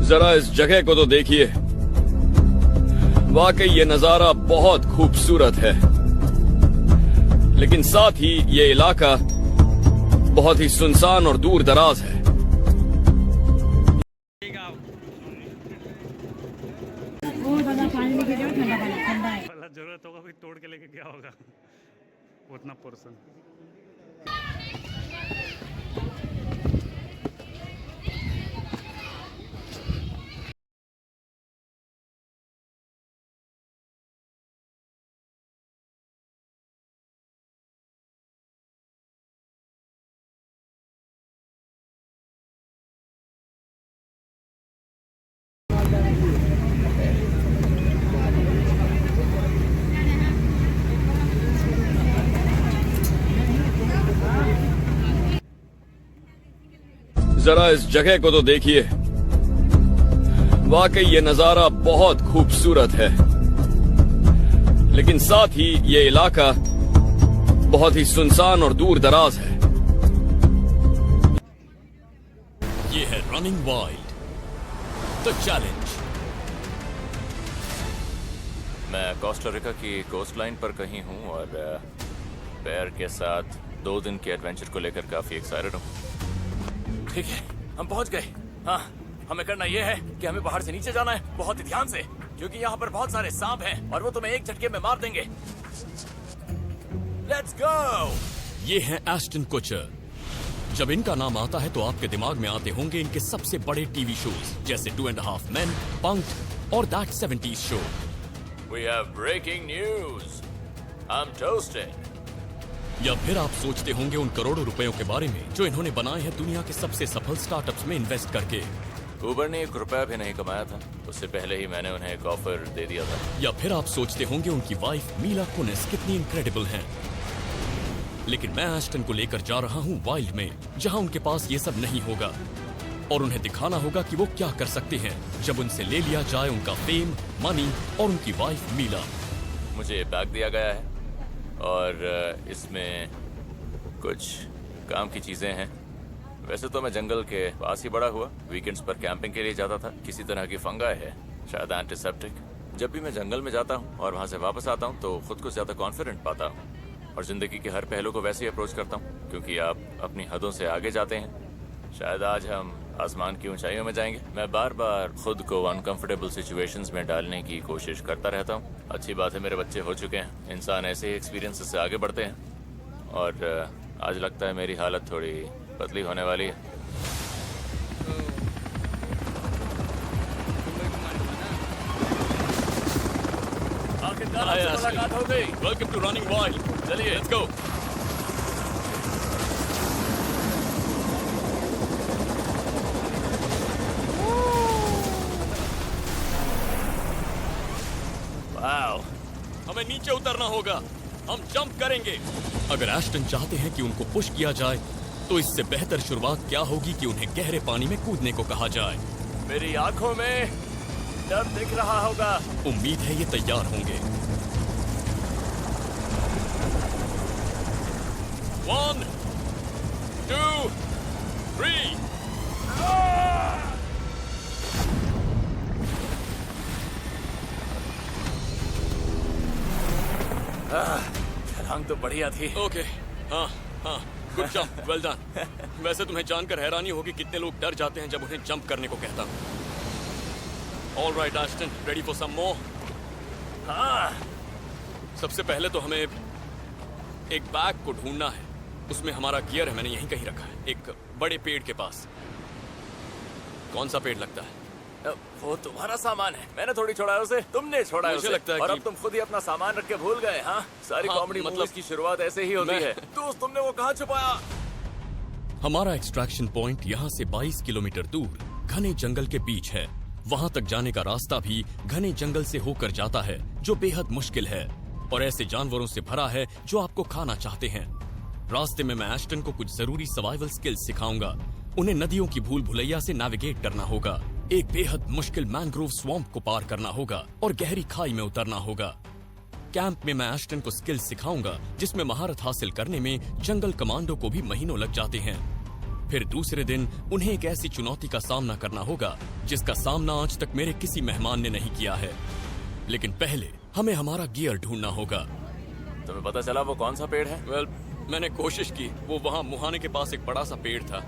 जरा इस जगह को तो देखिए, वाकई ये नजारा बहुत खूबसूरत है, लेकिन साथ ही ये इलाका बहुत ही सुनसान और दूर दराज है। जरूरत होगा कोई तोड़ के लेके गया होगा उतना पोर्शन। जरा इस जगह को तो देखिए, वाकई ये नजारा बहुत खूबसूरत है, लेकिन साथ ही ये इलाका बहुत ही सुनसान और दूर दराज है। ये है रनिंग वाइल्ड द चैलेंज। मैं कोस्टा रिका की कोस्ट लाइन पर कहीं हूँ और पैर के साथ 2 दिन के एडवेंचर को लेकर काफी एक्साइटेड हूँ। ठीक है, हम पहुंच गए। हाँ, हमें करना यह है कि हमें पहाड़ से नीचे जाना है, बहुत ही ध्यान से, क्योंकि यहाँ पर बहुत सारे सांप हैं और वो तुम्हें एक झटके में मार देंगे। Let's go. ये है एस्टन कुचर। जब इनका नाम आता है तो आपके दिमाग में आते होंगे इनके सबसे बड़े टीवी शोज जैसे 2.5 Men, पंक्ट और that 70s show. We have breaking news. I'm toasted. या फिर आप सोचते होंगे उन करोड़ों रुपयों के बारे में जो इन्होंने बनाए हैं दुनिया के सबसे सफल स्टार्टअप्स में इन्वेस्ट करके। उबर ने 1 रुपया भी नहीं कमाया था, उससे पहले ही मैंने उन्हें एक ऑफर दे दिया था। या फिर आप सोचते होंगे उनकी वाइफ मीला कुनिस कितनी इनक्रेडिबल हैं। लेकिन मैं एस्टन को लेकर जा रहा हूँ वाइल्ड में, जहाँ उनके पास ये सब नहीं होगा, और उन्हें दिखाना होगा कि वो क्या कर सकते हैं जब उनसे ले लिया जाए उनका फेम, मनी और उनकी वाइफ मीला। मुझे बैग दिया गया है और इसमें कुछ काम की चीजें हैं। वैसे तो मैं जंगल के पास ही बड़ा हुआ, वीकेंड्स पर कैंपिंग के लिए जाता था। किसी तरह की फंगाई है, शायद एंटीसेप्टिक। जब भी मैं जंगल में जाता हूँ और वहाँ से वापस आता हूँ तो खुद को ज्यादा कॉन्फिडेंट पाता हूँ और जिंदगी के हर पहलू को वैसे ही अप्रोच करता हूँ, क्योंकि आप अपनी हदों से आगे जाते हैं। शायद आज हम आसमान की ऊंचाइयों में जाएंगे। मैं बार बार खुद को अनकंफर्टेबल सिचुएशंस में डालने की कोशिश करता रहता हूँ। अच्छी बात है मेरे बच्चे हो चुके हैं, इंसान ऐसे ही एक्सपीरियंसेस से आगे बढ़ते हैं और आज लगता है मेरी हालत थोड़ी पतली होने वाली है। आखिरकार आपसे मुलाकात हो गई। Welcome to running wild. चलिए लेट्स गो। हमें नीचे उतरना होगा, हम जंप करेंगे। अगर एस्टन चाहते हैं कि उनको पुश किया जाए तो इससे बेहतर शुरुआत क्या होगी कि उन्हें गहरे पानी में कूदने को कहा जाए। मेरी आंखों में डर दिख रहा होगा। उम्मीद है ये तैयार होंगे। 1 2 3। छलांग तो बढ़िया थी। ओके, हाँ, गुड जंप, वेल डन। वैसे तुम्हें जानकर हैरानी होगी कितने लोग डर जाते हैं जब उन्हें जंप करने को कहता हूँ। All right Aston, ready for some more? हाँ। सबसे पहले तो हमें एक बैग को ढूंढना है, उसमें हमारा गियर है, मैंने यहीं कहीं रखा है, एक बड़े पेड़ के पास। कौन सा पेड़ लगता है? वो तुम्हारा सामान है, मैंने थोड़ी छोड़ा है उसे, तुमने छोड़ा है मुझे उसे। लगता है और कि... अब तुम खुद ही अपना सामान रख के भूल गए। हाँ, सारी कॉमेडी मतलब की शुरुआत ऐसे ही होती है। दोस्त, तुमने वो कहाँ छुपाया? हमारा एक्सट्रैक्शन पॉइंट यहाँ से 22 किलोमीटर दूर घने जंगल के बीच है। वहाँ तक जाने का रास्ता भी घने जंगल से होकर जाता है, जो बेहद मुश्किल है और ऐसे जानवरों से भरा है जो आपको खाना चाहते हैं। रास्ते में मैं एस्टन को कुछ जरूरी सर्वाइवल स्किल्स सिखाऊंगा। उन्हें नदियों की भूल भुलैया से नेविगेट करना होगा, एक बेहद मुश्किल मैंग्रोव स्वैम्प को पार करना होगा और गहरी खाई में उतरना होगा। कैंप में मैं एस्टन को स्किल्स सिखाऊंगा जिसमें महारत हासिल करने में जंगल कमांडो को भी महीनों लग जाते हैं। फिर दूसरे दिन उन्हें एक ऐसी चुनौती का सामना करना होगा जिसका सामना आज तक मेरे किसी मेहमान ने नहीं किया है। लेकिन पहले हमें हमारा गियर ढूंढना होगा। तुम्हें पता चला वो कौन सा पेड़ है? वेल, मैंने कोशिश की। वो वहाँ मुहाने के पास एक बड़ा सा पेड़ था।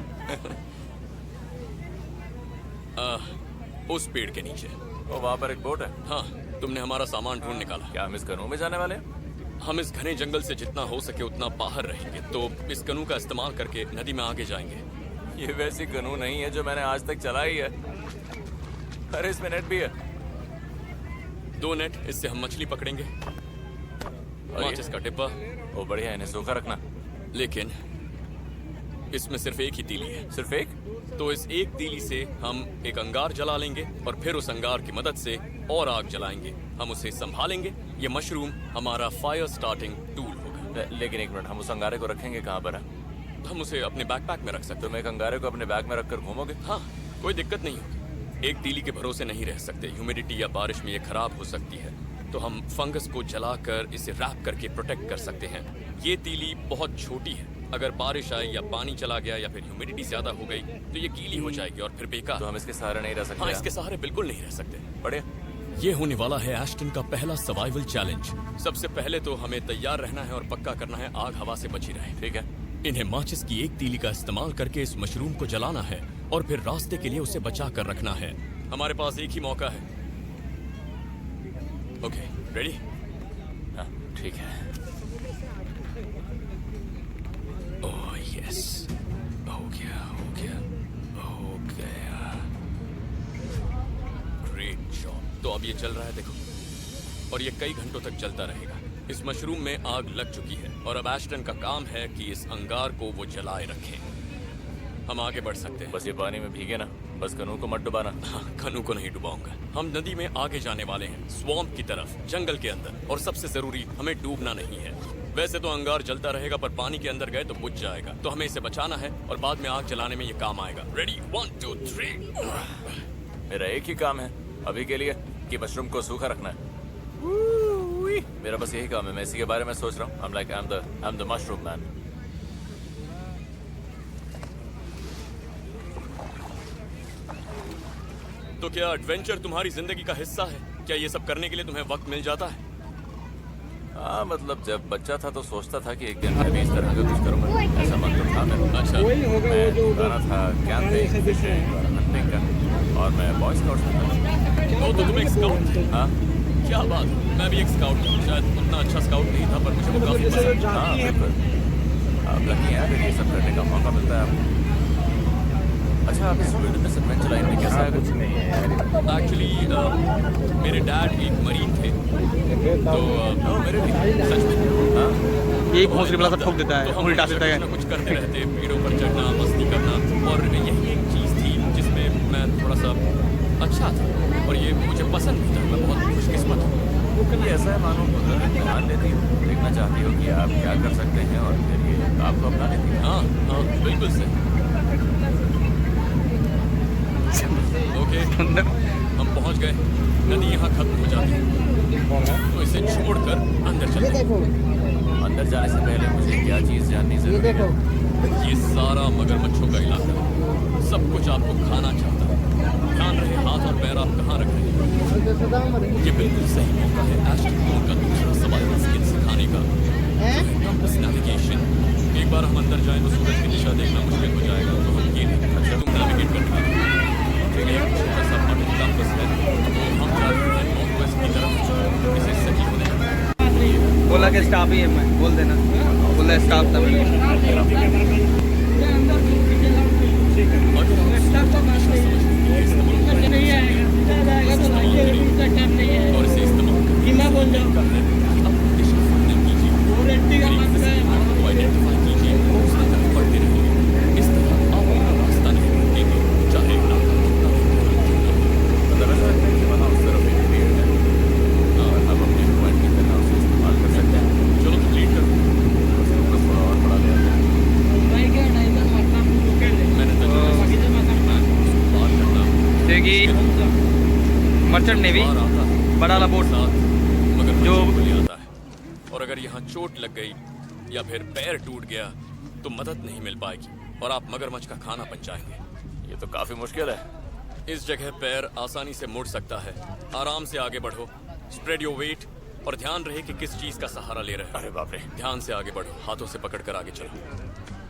उस पेड़ के नीचे। वो वहाँ पर एक बोट है। हाँ, तुमने हमारा सामान ढूंढ निकाला। क्या हम इस कनू में जाने वाले हैं? हम इस घने जंगल से जितना हो सके उतना बाहर रहेंगे, तो इस कनू का इस्तेमाल करके नदी में आगे जाएंगे। ये वैसी कनू नहीं है जो मैंने आज तक चलाई है। अरे इसमें नेट भी है। 2 नेट, इससे हम मछली पकड़ेंगे। माचिस का डिब्बा। वो बढ़िया, इन्हें सूखा रखना। लेकिन इसमें सिर्फ एक ही तीली है। सिर्फ एक? तो इस एक तीली से हम एक अंगार जला लेंगे और फिर उस अंगार की मदद से और आग जलाएंगे। हम उसे संभालेंगे। ये मशरूम हमारा फायर स्टार्टिंग टूल होगा। लेकिन एक मिनट, हम उस अंगारे को रखेंगे कहाँ पर? हम उसे अपने बैकपैक में रख सकते तुम एक अंगारे को अपने बैग में रखकर घूमोगे? हाँ, कोई दिक्कत नहीं होगी। एक तीली के भरोसे नहीं रह सकते। ह्यूमिडिटी या बारिश में ये खराब हो सकती है, तो हम फंगस को जलाकर इसे रैप करके प्रोटेक्ट कर सकते हैं। ये तीली बहुत छोटी है। अगर बारिश आई या पानी चला गया या फिर ह्यूमिडिटी ज्यादा हो गई तो ये गीली हो जाएगी और फिर बेकार। तो हम इसके सहारे नहीं रह सकते? हाँ, इसके सहारे बिल्कुल नहीं रह सकते। बढ़िया। ये होने वाला है एस्टन का पहला सर्वाइवल चैलेंज। सबसे पहले तो हमें तैयार रहना है और पक्का करना है आग हवा से बची रहे। ठीक है। इन्हें माचिस की एक तीली का इस्तेमाल करके इस मशरूम को जलाना है और फिर रास्ते के लिए उसे बचा कर रखना है। हमारे पास एक ही मौका है। Okay, ready? हाँ, ठीक है। ओह यस, हो गया, हो गया, हो गया। Great job. तो अब ये चल रहा है, देखो, और ये कई घंटों तक चलता रहेगा। इस मशरूम में आग लग चुकी है और अब एस्टन का काम है कि इस अंगार को वो जलाए रखे। हम आगे बढ़ सकते हैं। बस ये पानी में भीगे ना, बस कनू को मत डुबाना। हाँ, कनू को नहीं डुबाऊंगा। हम नदी में आगे जाने वाले हैं, स्वॉम्प की तरफ, जंगल के अंदर। और सबसे जरूरी, हमें डूबना नहीं है। वैसे तो अंगार जलता रहेगा, पर पानी के अंदर गए तो बुझ जाएगा। तो हमें इसे बचाना है और बाद में आग जलाने में ये काम आएगा। रेडी? 1 2 3। मेरा एक ही काम है अभी के लिए कि मशरूम को सूखा रखना है। मेरा बस यही काम है। मैं इसी के बारे में सोच रहा हूँ। I'm the mushroom man. तो क्या एडवेंचर तुम्हारी जिंदगी का हिस्सा है? क्या ये सब करने के लिए तुम्हें वक्त मिल जाता है? हाँ, मतलब जब बच्चा था तो सोचता था कि एक दिन मैं भी इस तरह का कुछ करूँगा। ऐसा मन तो था मेरा। अच्छा, मैं गाना था कैंपिंग, फिशिंग और हंटिंग का, और मैं बॉय स्काउट में था। तो तुम एक स्काउट थे? हाँ, क्या बात है। मैं भी एक स्काउट हूँ। शायद उतना अच्छा स्काउट नहीं था, पर मुझे वो काफी पसंद। हाँ बिल्कुल। आप लकी हैं अगर ये सब करने का मौका मिलता है आपको। अच्छा, आप इस विल्डरनेस एडवेंचर लाइन में कैसे आए? कुछ नहीं है एक्चुअली मेरे डैड एक मरीन थे, तो मेरे भी सच में। हाँ, यही भोसड़ी वाला सब ठोक देता है, तो हम उल्टा हमेशा सीधा कुछ ना कुछ करते रहते, पेड़ों पर चढ़ना, मस्ती करना, और यही एक चीज थी जिसमें मैं थोड़ा सा अच्छा था और ये मुझे पसंद भी था। मैं बहुत खुशकिस्मत हूँ। ये ऐसा है मानो ध्यान देती हो, देखना चाहती हो कि आप क्या कर सकते हैं और फिर ये आपको अपना लेती है। हाँ हाँ, बिल्कुल सही। ओके, हम पहुंच गए। नदी यहाँ खत्म हो जाती है, तो इसे छोड़कर अंदर चलते हैं। अंदर जाने से पहले मुझे क्या चीज़ जाननी जरूरी है? ये सारा मगरमच्छों का इलाका है। सब कुछ आपको खाना चाहता है। ध्यान रहे हाथ और पैर आप कहाँ रख रहे हैं। ये बिल्कुल सही मौका है एस्टन को उनका दूसरा सर्वाइवल स्किल सिखाने का, कंपास नेविगेशन। एक बार हम अंदर जाएं तो सूरज की दिशा देखना मुश्किल हो जाएगा, तो हम ये तुम नेविगेट कर रहे हो। एक छोटा सा बटन कंपास है, तो हम जा रहे हैं नॉर्थ वेस्ट की तरफ। इसे सही होने का बोला कि स्टाफ ही है, मैं बोल देना। बोला स्टाफ था मेरे। और इसे इस्तेमाल आइडेंटिफाई कीजिए, उसकी तरफ बढ़ते रहिए। इस तरह आप अपना रास्ता नहीं भटकेंगे, चाहे इलाका कितना भी बड़ा उस तरफ एक पेड़ है और हम अपने पॉइंट की तरह उसे इस्तेमाल कर सकते हैं। चलो तो लीड करो। थोड़ा और बढ़ा लिया मैंने देखी मर्चेंट नेवी बड़ा वाला बोट साथ मगर जो ले आता है, और अगर यहाँ चोट लग गई या फिर पैर टूट गया तो मदद नहीं मिल पाएगी। और आप मगरमच्छ का खाना बन जाएंगे। ये तो काफी मुश्किल है। इस जगह पैर आसानी से मुड़ सकता है। आराम से आगे बढ़ो, स्प्रेड योर वेट और ध्यान रहे कि किस चीज का सहारा ले रहे हो। अरे बाप रे, ध्यान से आगे बढ़ो, हाथों से पकड़कर आगे चलो।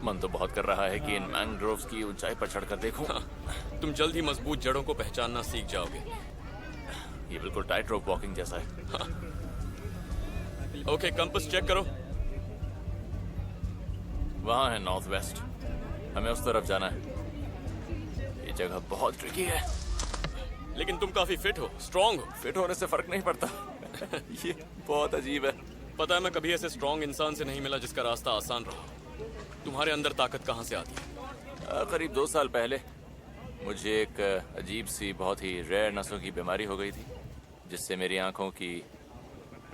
मन तो बहुत कर रहा है कि इन मैंग्रोव्स की ऊंचाई पर चढ़कर देखूं। तुम जल्द ही मजबूत जड़ों को पहचानना सीख जाओगे। ये बिल्कुल टाइट रोप वॉकिंग जैसा है। ओके, कंपास चेक करो। वहाँ है नॉर्थ वेस्ट, हमें उस तरफ जाना है। ये जगह बहुत ट्रिकी है। लेकिन तुम काफी फिट हो, स्ट्रांग हो। फिट होने से फर्क नहीं पड़ता। ये बहुत अजीब है। पता है, मैं कभी ऐसे स्ट्रांग इंसान से नहीं मिला जिसका रास्ता आसान रहा। तुम्हारे अंदर ताकत कहाँ से आती है? करीब 2 साल पहले मुझे एक अजीब सी बहुत ही रेयर नसों की बीमारी हो गई थी, जिससे मेरी आंखों की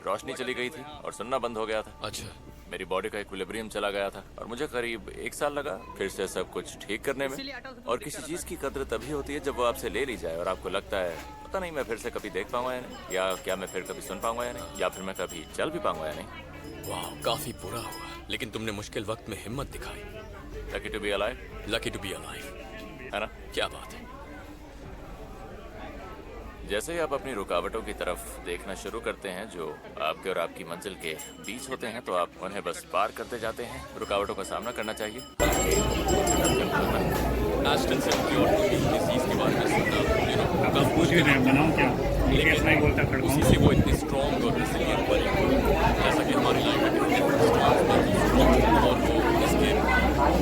रोशनी चली गई थी और सुनना बंद हो गया था। अच्छा, मेरी बॉडी का इक्विलिब्रियम चला गया था और मुझे करीब 1 साल लगा फिर से सब कुछ ठीक करने में। और किसी चीज की कद्र तभी होती है जब वो आपसे ले ली जाए और आपको लगता है पता नहीं मैं फिर से कभी देख पाऊंगा या नहीं, या क्या मैं फिर कभी सुन पाऊंगा या नहीं, या फिर मैं कभी चल भी पाऊंगा या नहीं। वाह, काफी बुरा हुआ, लेकिन तुमने मुश्किल वक्त में हिम्मत दिखाई। Lucky to be alive. Lucky to be alive, है ना? क्या बात है। जैसे ही आप अपनी रुकावटों की तरफ देखना शुरू करते हैं जो आपके और आपकी मंजिल के बीच होते हैं, तो आप उन्हें बस पार करते जाते हैं। रुकावटों का सामना करना चाहिए। एस्टन से की और कोई इस चीज के बारे में सुनना, आप पूछ भी रहे हैं बनाऊं क्या, लेकिन ऐसा नहीं बोलता खड़का उसी से वो इतने स्ट्रॉन्ग और रिसिलिएंट बने, जैसा कि हमारी लाइफ में और वो इसके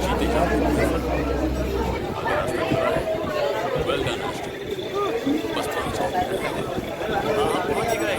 जीते जाते हैं। वेल डन एस्टन, बस पहुंच पहुंच ही गए।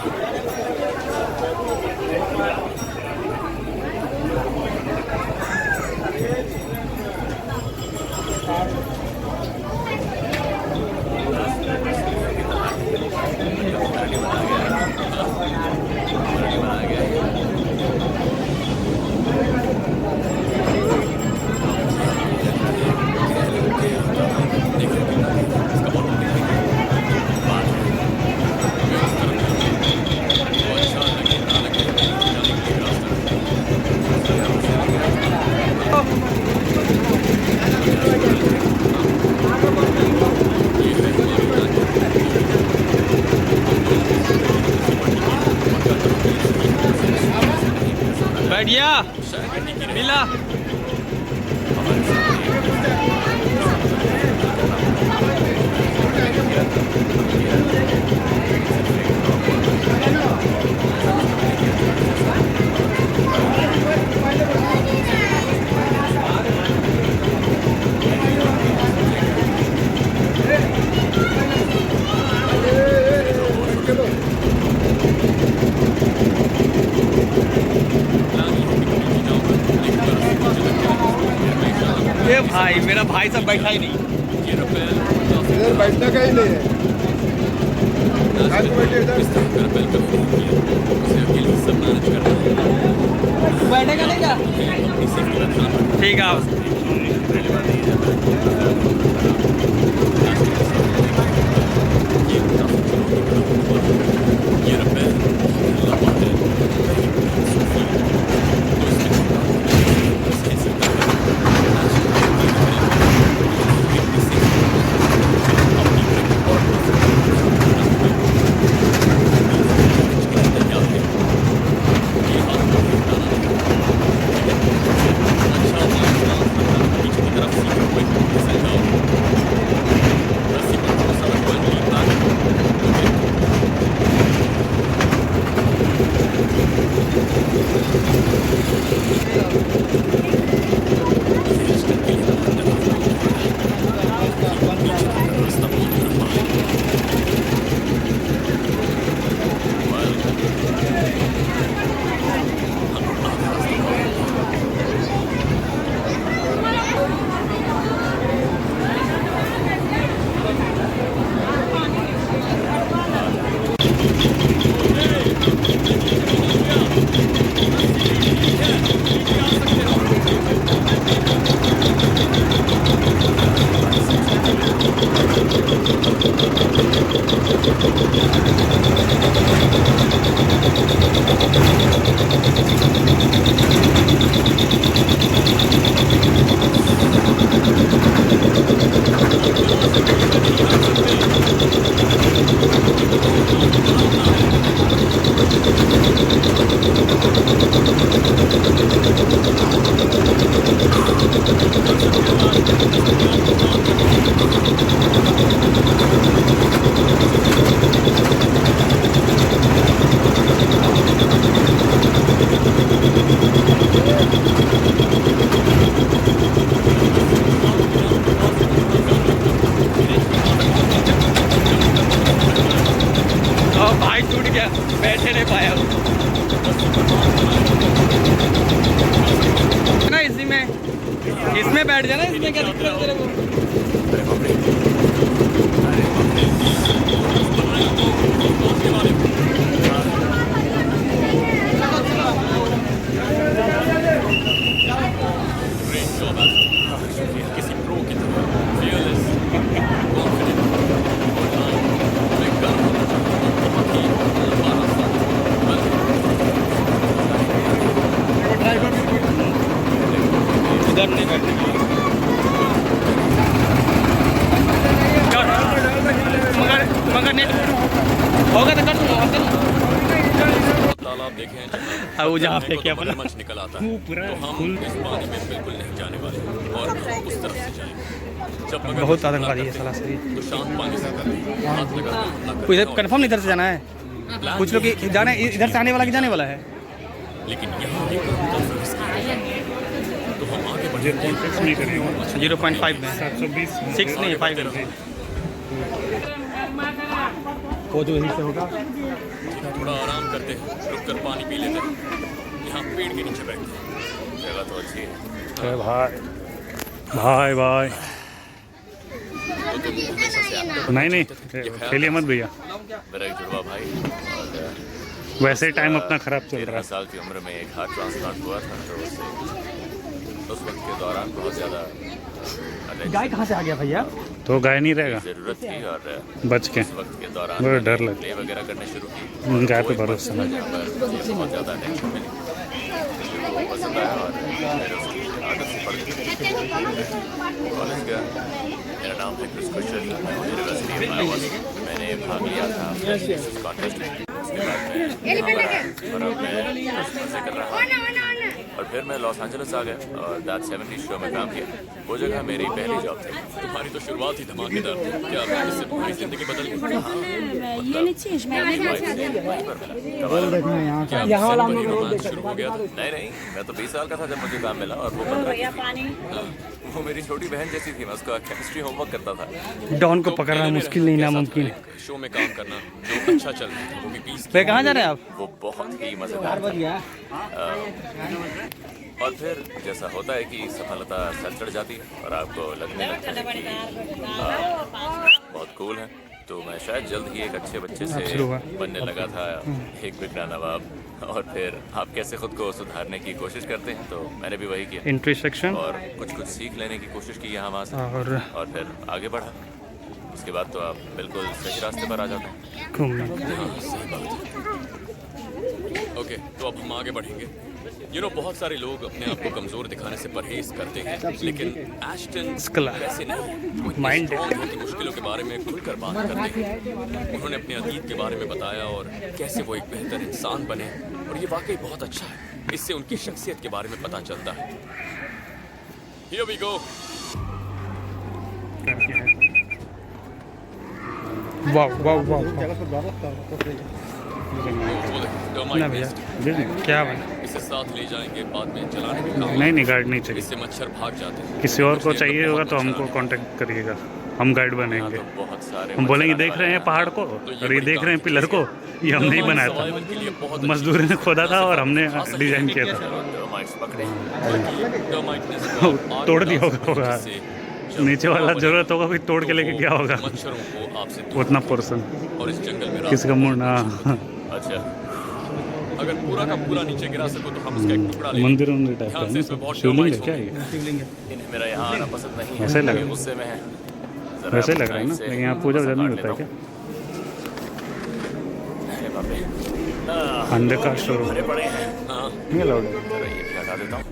बैठ गया मिला। ये भाई मेरा भाई सब बैठा ही नहीं। इधर बैठने का ही नहीं है। बैठेगा नहीं क्या? ठीक है आप भाई टूट गया, बैठे नहीं पाया ना इसी में, इसमें बैठ जाना, इसमें क्या दिक्कत है तेरे को? किसी प्रो की तरह fearless, confident, मैं गर्व बहुत ही लंबा रास्ता इधर नहीं बैठने मगर नेट होगा तो कर दूंगा। तालाब देखे हैं अब वो जहाँ फेंके अपन मगरमच्छ निकल आता है, तो हम इस पानी में बिल्कुल नहीं जाने वाले और उस तरफ से जाएंगे। जब मगरमच्छ बहुत आतंकवादी है साला शरीर। तो शांत पानी से हाथ लगा के हमला कोई करते इधर हैं। कंफर्म इधर से जाना है, कुछ लोग जाना है इधर से आने वाला कि जाने वाला है। लेकिन यहाँ एक तो हम आगे बढ़े कॉन्टेक्ट नहीं करेंगे 0.5 में 720 6 नहीं 5 में वो जो यहीं से होगा। थोड़ा आराम करते हैं, रुक कर पानी पी लेते हैं, यहाँ पेड़ के नीचे बैठते हैं। जगह तो अच्छी है। अरे भाई भाई भाई तो तुम हमेशा से active नहीं नहीं रहते थे, ये ख्याल खेलिए मत भैया, मेरा एक जुड़वा भाई और वैसे ही टाइम अपना खराब चल रहा 13 है। साल की उम्र में एक हार्ट ट्रांसप्लांट हुआ था, तो उस वक्त के दौरान बहुत ज़्यादा गाय कहाँ से आ गया भैया? तो गाय नहीं रहेगा, ज़रूरत थी और बच के उस वक्त के दौरान बड़ा डर मैंने लगता प्ले वगैरह करने शुरू की। गाय पे कोई भरोसा मौका नहीं। जहाँ पर मुझे बहुत ज़्यादा अटेंशन मिली, मुझे वो पसंद आया और मेरे उसकी आदत से पड़ गई। कॉलेज गया, मेरा नाम है Chris Kushal, university of Iowa से मैंने भाग लिया था कॉन्टेस्ट में। उसके बाद मैं और अब मैं मज़े कर रहा हूँ और फिर मैं लॉस एंजलिस आ गया और दैट 70 शो में काम किया। वो जगह मेरी पहली जॉब थी। तुम्हारी तो शुरुआत ही धमाकेदार थी। क्या इससे तुम्हारी जिंदगी बदल गई? यहाँ वाला रोमांच शुरू हो गया था। नहीं, मैं तो 20 साल का था जब मुझे काम मिला और वो 15 वो मेरी छोटी बहन जैसी थी। मैं उसका केमिस्ट्री होमवर्क करता था। डॉन को तो पकड़ना पहले मुश्किल मेरा नहीं कैसा नामुमकिन था है। एक शो में काम करना जो अच्छा चल रहा था, वो भी 20 वे कहाँ जा रहे हैं आप? वो बहुत ही मज़ेदार था। और फिर जैसा होता है कि सफलता सर चढ़ जाती है और आपको लगने लगता है कि बहुत कूल है, तो मैं शायद जल्द ही एक अच्छे बच्चे से बनने लगा था, एक बिगड़ा नवाब। और फिर आप कैसे खुद को सुधारने की कोशिश करते हैं, तो मैंने भी वही किया एंट्री सेक्शन और कुछ सीख लेने की कोशिश की यहाँ वहाँ से और फिर आगे बढ़ा। उसके बाद तो आप बिल्कुल सही रास्ते पर आ जाते हैं। घूमना। ओके, तो अब हम आगे बढ़ेंगे। बहुत सारे लोग अपने आप को कमजोर दिखाने से परहेज करते हैं, लेकिन एस्टन वैसे नहीं। माइंड की मुश्किलों के बारे में खुलकर बात करते हैं। उन्होंने अपने अतीत के बारे में बताया और कैसे वो एक बेहतर इंसान बने, और ये वाकई बहुत अच्छा है। इससे उनकी शख्सियत के बारे में पता चलता है। Here we go. वाह वाह वाह ना भैया क्या बना? इसे साथ ले जाएंगे, बाद में चलाने में काम नहीं गाइड नहीं चाहिए। इससे मच्छर भाग जाते हैं। किसी और को चाहिए होगा तो हमको कांटेक्ट करिएगा, हम गाइड बनेंगे। बहुत सारे हम बोलेंगे देख रहे हैं पहाड़ को और ये देख रहे हैं पिलर को, ये हम नहीं बनाया था, मजदूर ने खोदा था और हमने डिजाइन किया था। तोड़ दिया होगा, नीचे वाला जरूरत होगा कोई तोड़ के लेके गया होगा मच्छरों को आपसे उतना पोर्शन। और इस जंगल में किसी का मुंह ना अच्छा, अगर पूरा का पूरा नीचे गिरा सको तो हम उसका एक टुकड़ा ले मंदिर मंदिर टाइप का ध्यान से है इसमें बहुत ना, शिवलिंग है termites क्या होंगे। ये? इन्हें मेरा यहाँ आना पसंद नहीं है। ऐसे लग रहा है। गुस्से में है। वैसे लग रहा है ना, लेकिन यहाँ पूजा वूजा नहीं होता है क्या? अंडे का शोर बड़े बड़े हैं। हाँ, नहीं अलाउड है। जरा ये भी हटा देता हूँ।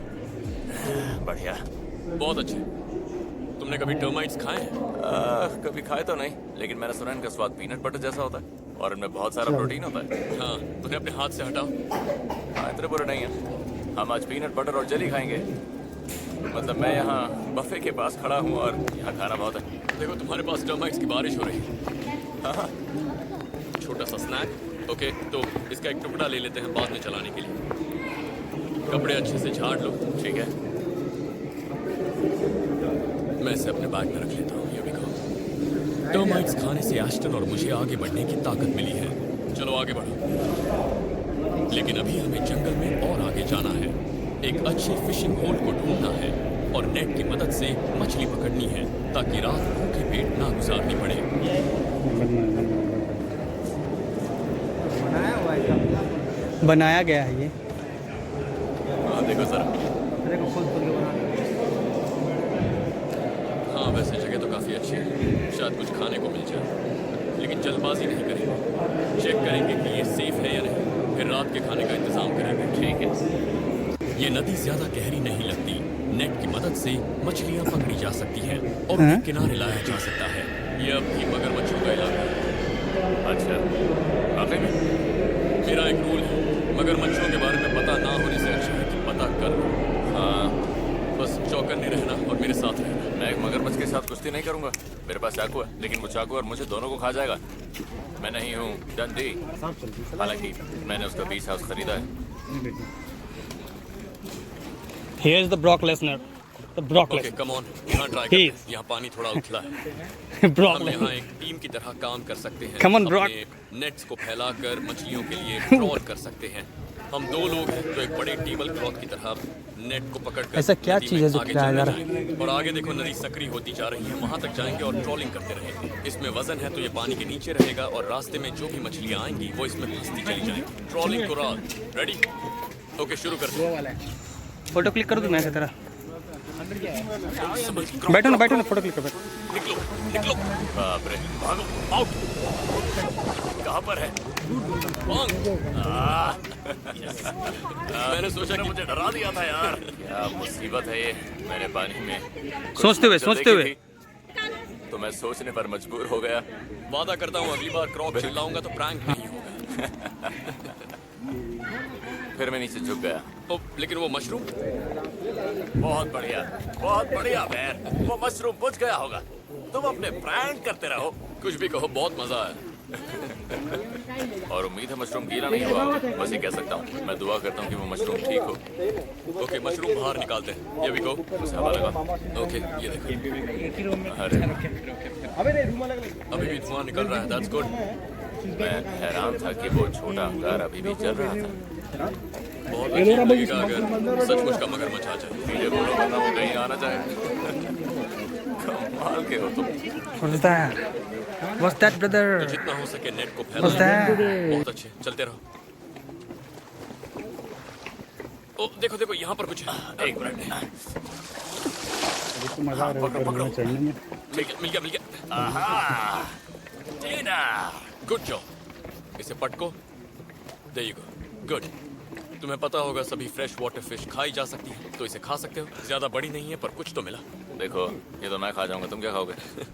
बढ़िया। बहुत अच्छे। तुमने कभी टर्माइट्स खाए हैं? कभी खाए तो नहीं, लेकिन मैंने सुना इनका स्वाद पीनट बटर जैसा होता है। और इनमें बहुत सारा प्रोटीन होता है। हाँ, उन्हें अपने हाथ से हटाओ। हाँ, इतने बुरे नहीं है। हम आज पीनट बटर और जेली खाएंगे। मतलब मैं यहाँ बफे के पास खड़ा हूँ और यहाँ खाना बहुत है। देखो तुम्हारे पास टर्माइट्स की बारिश हो रही है। हाँ, छोटा सा स्नैक। ओके, तो इसका एक टुकड़ा ले लेते हैं बाद में चलाने के लिए। कपड़े अच्छे से झाड़ लो। ठीक है। मैं इसे अपने बैग में रख लेता हूँ। ये भी कहो। टर्माइट्स खाने से एस्टन और मुझे आगे बढ़ने की ताकत मिली है। चलो आगे बढ़ो। लेकिन अभी हमें जंगल में और आगे जाना है। एक अच्छे फिशिंग होल को ढूंढना है और नेट की मदद से मछली पकड़नी है ताकि रात भूखे पेट ना गुजारनी पड़े। बनाया गया है ये। हाँ, देखो सर। हाँ, वैसे जगह तो काफ़ी अच्छी है। शायद कुछ खाने को मिल जाए, लेकिन जल्दबाजी नहीं करेंगे। चेक करेंगे कि ये सेफ है या नहीं, फिर रात के खाने का इंतजाम करेंगे। ठीक है। ये नदी ज्यादा गहरी नहीं लगती। नेट की मदद से मछलियाँ पकड़ी जा सकती हैं और उन्हें किनारे लाया जा सकता है। ये अब भी मगरमच्छों का इलाका है। अच्छा, वाकई में? मेरा एक रूल है, मगरमच्छों के बारे में पता ना होने से अच्छा है कि पता कर लो। हाँ, बस चौकन्ने रहना और मेरे साथ रहना। मैं एक मगरमच्छ के साथ कुश्ती नहीं करूंगा। मेरे पास चाकू है, लेकिन वो चाकू और मुझे दोनों को खा जाएगा। मैं नहीं हूँ डंडी। हालांकि मैंने उसका बीच हाउस खरीदा है। Here is the Brock Lesnar. The Brock okay, Lesnar. Come on, यहाँ ट्राई करते हैं। यहाँ पानी थोड़ा उथला है। Brock हम यहाँ Lesnar. एक टीम की तरह काम कर सकते हैं। Come on, Brock. अपने नेट्स को फैलाकर मछलियों के लिए ट्रॉल कर सकते हैं। हम 2 लोग हैं तो एक बड़े टेबल क्लॉथ की तरह नेट को पकड़कर ऐसा क्या नदी चीज़ में है जो आगे खिलाया जा चलने रहा है? जाएंगे। और आगे देखो नदी सक्रिय होती जा रही है। वहाँ तक जाएंगे और ट्रॉलिंग करते रहेंगे। इसमें वजन है तो ये पानी के नीचे रहेगा और रास्ते में जो भी मछलियाँ आएंगी वो इसमें फंसती चली जाएंगी। ट्रॉलिंग को रात। रेडी? ओके, शुरू करते हैं। फोटो क्लिक कर दूं मैं ऐसे तरह? समझ बैठो ना, फोटो क्लिक कर बैठो। निकलो, निकलो। बाप रे, भागो, आउट। कहाँ पर है? मैंने सोचा कि मुझे डरा दिया था यार। क्या मुसीबत है ये। मैंने पानी में कुछ सोचते हुए, मच्छर सोचते देखी हुए। थी, तो मैं सोचने पर मजबूर हो गया। वादा करता हूँ अगली बार क्रॉक चिल्लाऊंगा तो प्रैंक नहीं होगा। फिर मैं नीचे झुक गया। ओ, लेकिन वो मशरूम? बहुत बढ़िया, बहुत बढ़िया मैन। वो मशरूम बुझ गया होगा। तुम अपने प्रैंक करते रहो। कुछ भी कहो, बहुत मजा आया। और उम्मीद है मशरूम गीला नहीं हुआ। बस ये कह सकता हूँ। मैं दुआ करता हूँ कि वो मशरूम ठीक हो। ओके, मशरूम बाहर निकालते हैं। ये भी गो। उसे हवा लगा। ओके, ये देखो, अरे, अभी भी धुआं निकल रहा है। That's good. मैं हैरान था कि वो छोटा अंगार अभी भी चल रहा था। बहुत अजीब लगेगा अगर सचमुच का मगरमच्छ आ जाए। सीधे बोलो वरना वो कहीं आना चाहे। कमाल के हो तुम। What's that? What's that, brother? जितना हो सके नेट को What's फैलाओ। that? बहुत अच्छे, चलते रहो। ओ, देखो देखो, यहाँ पर कुछ है। एक मिनट। मजा आ रहा है ऊपर चढ़ने में। मिल गया, मिल गया, मिल गया। आहा, टीना। Good job. इसे पटको। There you go. गुड। तुम्हें पता होगा सभी फ्रेश वाटर फिश खाई जा सकती है, तो इसे खा सकते हो। ज्यादा बड़ी नहीं है पर कुछ तो मिला। देखो, ये तो मैं खा जाऊंगा। तुम क्या खाओगे?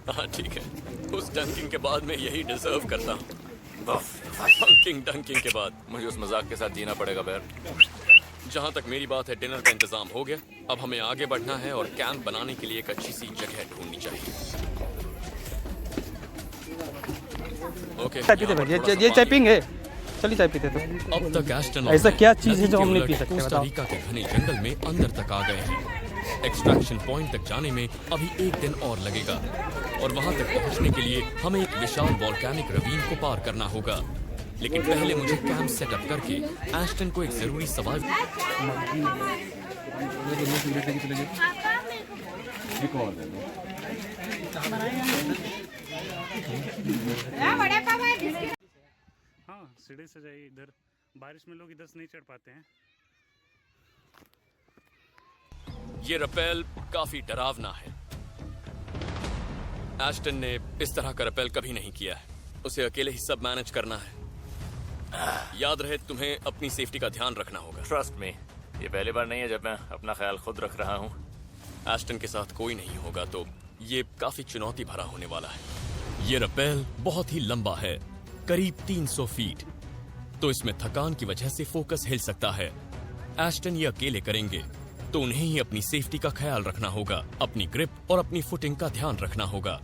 हाँ ठीक है, उस डंकिंग के बाद मैं यही डिजर्व करता हूँ। फंकिंग डंकिंग के बाद मुझे उस मजाक के साथ जीना पड़ेगा बैर। जहाँ तक मेरी बात है, डिनर का इंतजाम हो गया। अब हमें आगे बढ़ना है और कैंप बनाने के लिए एक अच्छी सी जगह ढूंढनी चाहिए। ओके, चाय पीते भाई, ये चाय पियेंगे। चलिए चाय पीते तो। अब तक एस्टन और ऐसा मैं क्या चीज़ है नदी जो के हम नहीं उलट पी सकते, कोस्टा बताओ? रिका के घने जंगल में अंदर तक आ गए हैं। एक्सट्रैक्शन पॉइंट तक जाने में अभी 1 दिन और लगेगा और वहां तक पहुंचने के लिए हमें एक विशाल वॉल्केनिक रवीन को पार करना होगा। लेकिन पहले मुझे कैंप सेटअप करके एस्टन को एक जरूरी सवाल। हाँ, सीढ़ी से जाइए इधर। बारिश में लोग इधर से नहीं चढ़ पाते हैं। ये रपेल काफी डरावना है। एस्टन ने इस तरह का रपेल कभी नहीं किया है। उसे अकेले ही सब मैनेज करना है। याद रहे, तुम्हें अपनी सेफ्टी का ध्यान रखना होगा। ट्रस्ट मी, ये पहली बार नहीं है जब मैं अपना ख्याल खुद रख रहा हूँ। एस्टन के साथ कोई नहीं होगा तो ये काफी चुनौती भरा होने वाला है। ये रपेल बहुत ही लंबा है, करीब 300 फीट। तो इसमें थकान की वजह से फोकस हिल सकता है। एस्टन ये अकेले करेंगे तो उन्हें ही अपनी सेफ्टी का ख्याल रखना होगा, अपनी ग्रिप और अपनी फुटिंग का ध्यान रखना होगा।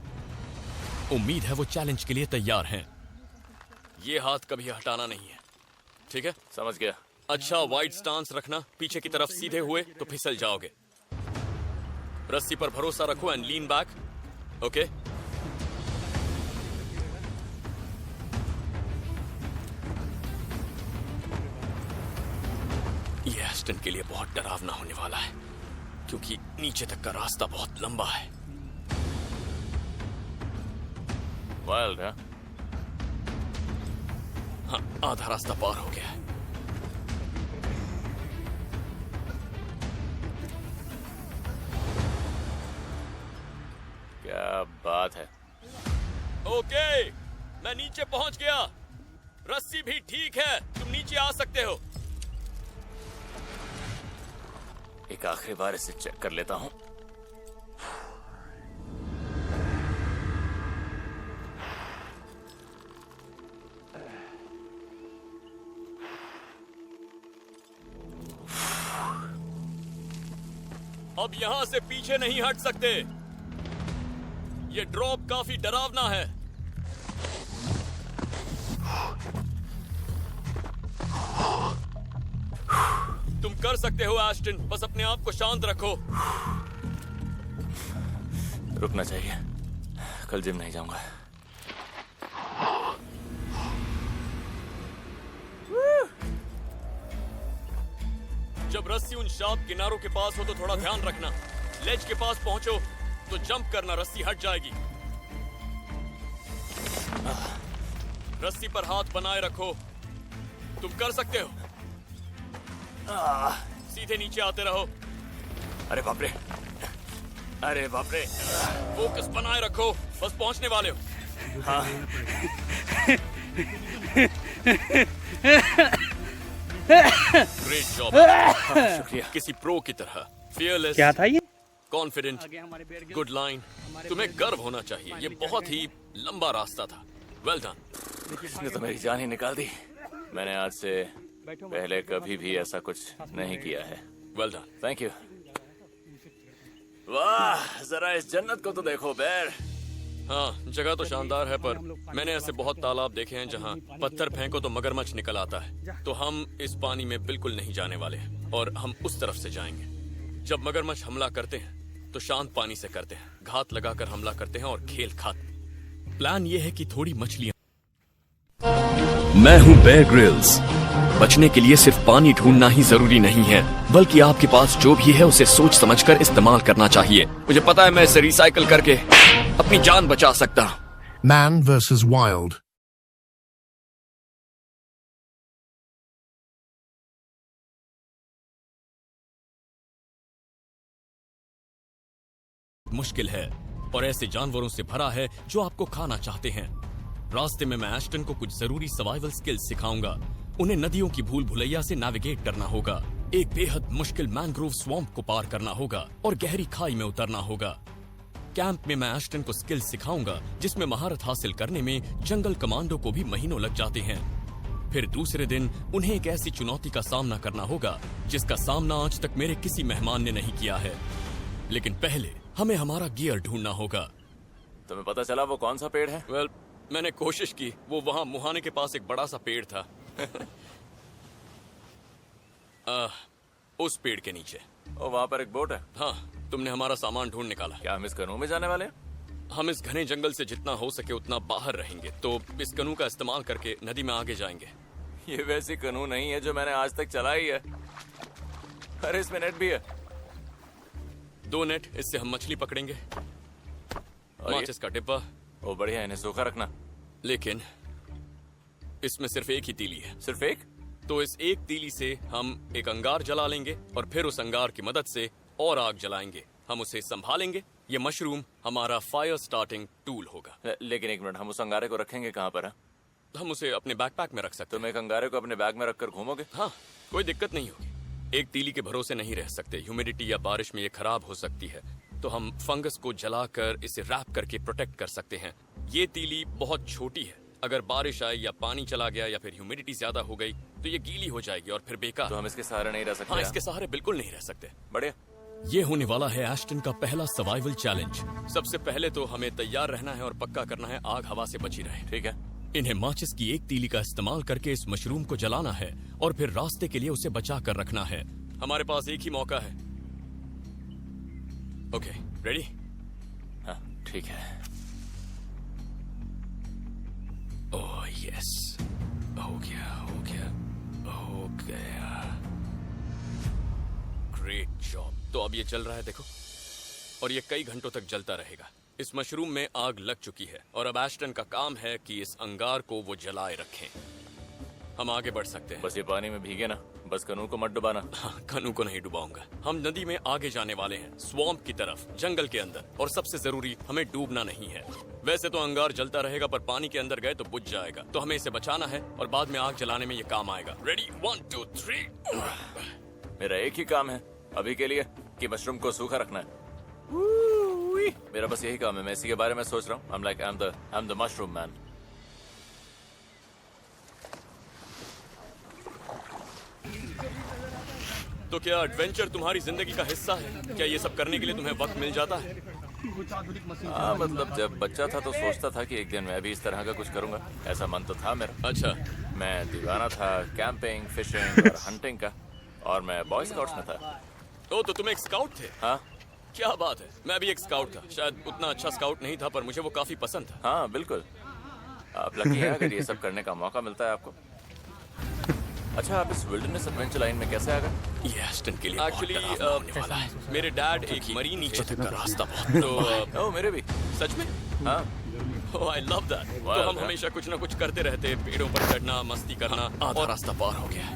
उम्मीद है वो चैलेंज के लिए तैयार हैं। ये हाथ कभी हटाना नहीं है, ठीक है? समझ गया। अच्छा, वाइड स्टांस रखना, पीछे की तरफ सीधे हुए तो फिसल जाओगे। रस्सी पर भरोसा रखो एंड लीन बैक। ओके, ये एस्टन के लिए बहुत डरावना होने वाला है क्योंकि नीचे तक का रास्ता बहुत लंबा है। वाइल्ड है। हाँ, आधा रास्ता पार हो गया है। क्या बात है। ओके, मैं नीचे पहुंच गया। रस्सी भी ठीक है, तुम नीचे आ सकते हो। एक आखिरी बार इसे चेक कर लेता हूं। अब यहां से पीछे नहीं हट सकते। ये ड्रॉप काफी डरावना है। तुम कर सकते हो एस्टन, बस अपने आप को शांत रखो। रुकना चाहिए, कल जिम नहीं जाऊंगा। जब रस्सी उन शार्प किनारों के पास हो तो थोड़ा ध्यान रखना। लेज के पास पहुंचो तो जंप करना, रस्सी हट जाएगी। रस्सी पर हाथ बनाए रखो, तुम कर सकते हो। सीधे नीचे आते रहो। अरे बाप रे, अरे बाप रे। फोकस बनाए रखो, बस पहुंचने वाले हो। हाँ। ग्रेट जॉब, शुक्रिया। किसी प्रो की तरह। फियरलेस, क्या था ये? Confident, good line. तुम्हें गर्व होना चाहिए, ये बहुत ही लंबा रास्ता था। Well done. इसने तो मेरी जान ही निकाल दी। मैंने आज से पहले कभी भी ऐसा कुछ नहीं किया है। Well done. Thank you. वाह, जरा इस जन्नत को तो देखो बेर। हाँ, जगह तो शानदार है, पर मैंने ऐसे बहुत तालाब देखे हैं जहाँ पत्थर फेंको तो मगरमच्छ निकल आता है। तो हम इस पानी में बिल्कुल नहीं जाने वाले और हम उस तरफ से जाएंगे। जब मगरमच्छ हमला करते हैं तो शांत पानी से करते हैं, घात लगाकर हमला करते हैं और खेल खाते। प्लान ये है कि थोड़ी मछलियां। मैं हूँ बेयर ग्रिल्स। बचने के लिए सिर्फ पानी ढूंढना ही जरूरी नहीं है, बल्कि आपके पास जो भी है उसे सोच समझकर इस्तेमाल करना चाहिए। मुझे पता है मैं इसे रिसाइकल करके अपनी जान बचा सकता हूँ। Man vs. Wild. मुश्किल है और ऐसे जानवरों से भरा है जो आपको खाना चाहते हैं। रास्ते में मैं एस्टन को कुछ जरूरी सर्वाइवल स्किल्स सिखाऊंगा। उन्हें नदियों की भूल भुलैया से नेविगेट करना होगा, एक बेहद मुश्किल मैंग्रोव स्वैम्प को पार करना होगा और गहरी खाई में उतरना होगा। कैंप में मैं एस्टन को स्किल्स सिखाऊंगा जिसमें महारत हासिल करने में जंगल कमांडो को भी महीनों लग जाते हैं। फिर दूसरे दिन उन्हें एक ऐसी चुनौती का सामना करना होगा जिसका सामना आज तक मेरे किसी मेहमान ने नहीं किया है। लेकिन पहले हमें हमारा गियर ढूंढना होगा। तुम्हें पता चला वो कौन सा पेड़ है? वेल, मैंने कोशिश की। वो वहां मुहाने के पास एक बड़ा सा पेड़ था। उस पेड़ के नीचे। ओ, वहाँ पर एक बोट है। हाँ, तुमने हमारा सामान ढूंढ निकाला। क्या हम इस कनू में जाने वाले हैं? हम इस घने जंगल से जितना हो सके उतना बाहर रहेंगे, तो इस कनू का इस्तेमाल करके नदी में आगे जाएंगे। ये वैसी कनू नहीं है जो मैंने आज तक चलाई है। अरे इसमें नेट भी है। 2 नेट, इससे हम मछली पकड़ेंगे। और ये? माचिस का डिब्बा। ओ बढ़िया, इन्हें सूखा रखना। लेकिन इसमें सिर्फ एक ही तीली है। सिर्फ एक? तो इस एक तीली से हम एक अंगार जला लेंगे और फिर उस अंगार की मदद से और आग जलाएंगे। हम उसे संभालेंगे। ये मशरूम हमारा फायर स्टार्टिंग टूल होगा। लेकिन एक मिनट, हम उस अंगारे को रखेंगे कहाँ पर है? हम उसे अपने बैकपैक में रख सकते हैं। तुम एक अंगारे को अपने बैग में रखकर घूमोगे? हाँ, कोई दिक्कत नहीं होगी। एक तीली के भरोसे नहीं रह सकते, ह्यूमिडिटी या बारिश में ये खराब हो सकती है। तो हम फंगस को जलाकर इसे रैप करके प्रोटेक्ट कर सकते हैं। ये तीली बहुत छोटी है, अगर बारिश आई या पानी चला गया या फिर ह्यूमिडिटी ज्यादा हो गई तो ये गीली हो जाएगी और फिर बेकार। तो हम इसके सहारे नहीं रह सकते? हाँ, इसके सहारे बिल्कुल नहीं रह सकते। बढ़िया। ये होने वाला है एस्टन का पहला सर्वाइवल चैलेंज। सबसे पहले तो हमें तैयार रहना है और पक्का करना है आग हवा से बची रहे। ठीक है। इन्हें माचिस की एक तीली का इस्तेमाल करके इस मशरूम को जलाना है और फिर रास्ते के लिए उसे बचा कर रखना है। हमारे पास एक ही मौका है। Okay, ready? हाँ, ठीक है। ओह यस, हो गया हो गया हो गया। Great job. तो अब ये चल रहा है, देखो, और ये कई घंटों तक जलता रहेगा। इस मशरूम में आग लग चुकी है और अब एस्टन का काम है कि इस अंगार को वो जलाए रखें। हम आगे बढ़ सकते हैं। बस ये पानी में भीगे ना, बस कनू को मत डुबाना। हाँ, कनू को नहीं डुबाऊंगा। हम नदी में आगे जाने वाले हैं, स्वैम्प की तरफ, जंगल के अंदर। और सबसे जरूरी, हमें डूबना नहीं है। वैसे तो अंगार जलता रहेगा पर पानी के अंदर गए तो बुझ जाएगा, तो हमें इसे बचाना है और बाद में आग जलाने में ये काम आएगा। रेडी? 1 2 3। मेरा एक ही काम है अभी के लिए कि मशरूम को सूखा रखना है। मेरा बस यही काम है। मैं इसी के बारे में सोच रहा हूँ। I'm the mushroom man. तो क्या एडवेंचर तुम्हारी जिंदगी का हिस्सा है? क्या ये सब करने के लिए तुम्हें वक्त मिल जाता है? हाँ, मतलब जब बच्चा था तो सोचता था कि एक दिन मैं भी इस तरह का कुछ करूंगा। ऐसा मन तो था मेरा। अच्छा। मैं दीवाना था कैंपिंग, फिशिंग और हंटिंग का, और मैं बॉय स्काउट्स में था। तो तुम एक स्काउट थे? हाँ। क्या बात है, मैं भी एक स्काउट था। शायद उतना अच्छा स्काउट नहीं था पर मुझे वो काफी पसंद था। हाँ बिल्कुल, आप लकी हैं अगर ये सब करने का मौका मिलता है आपको। अच्छा, आप इस विल्डरनेस एडवेंचर लाइन में कैसे आ गए? ये एस्टन के लिए एक्चुअली मेरे डैड एक मरीन नीचे तक का रास्ता बहुत। तो मेरे भी। सच में? हाँ। ओह, आई लव दैट। तो हम हमेशा कुछ ना कुछ करते रहते, पेड़ों पर चढ़ना, मस्ती करना। आधा रास्ता पार हो गया।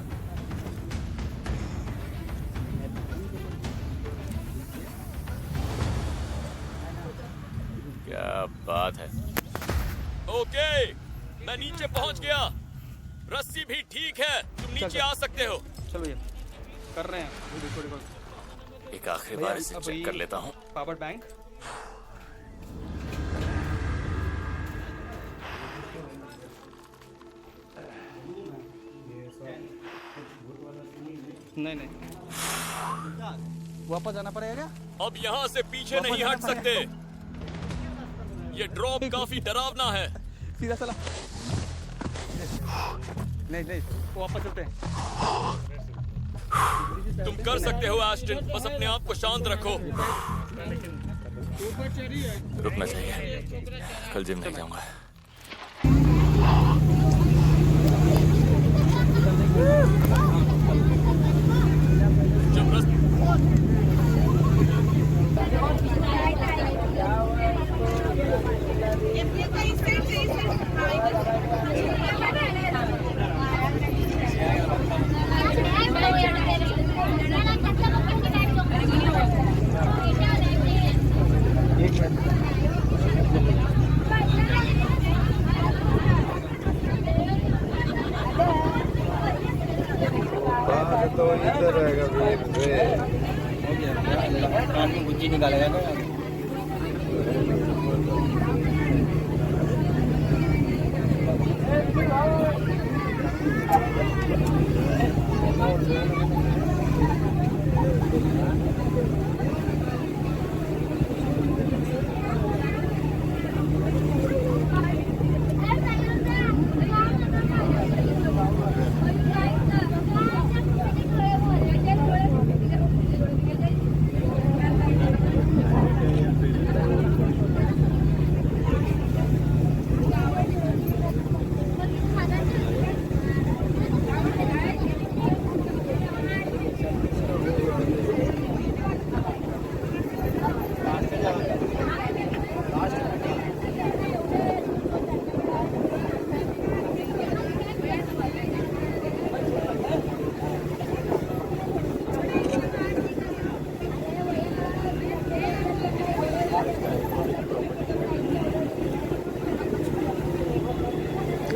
क्या बात है। ओके, मैं नीचे पहुंच गया। रस्सी भी ठीक है, तुम नीचे आ सकते हो। चलो भैया, कर रहे हैं थोड़ी। एक आखिरी बार इसे चेक कर लेता हूँ। Power bank. नहीं, वापस जाना पड़ेगा क्या? अब यहाँ से पीछे नहीं हट सकते। ये ड्रॉप काफी डरावना है। सीधा चला। नहीं, वापस चलते हैं। तुम कर सकते हो एस्टन, बस अपने आप को शांत रखो। रुकना चाहिए, कल जिम नहीं जाऊंगा। तो इधर रहेगा गुज्जी निकालेगा ना।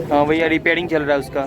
हाँ भैया, रिपेयरिंग चल रहा है उसका।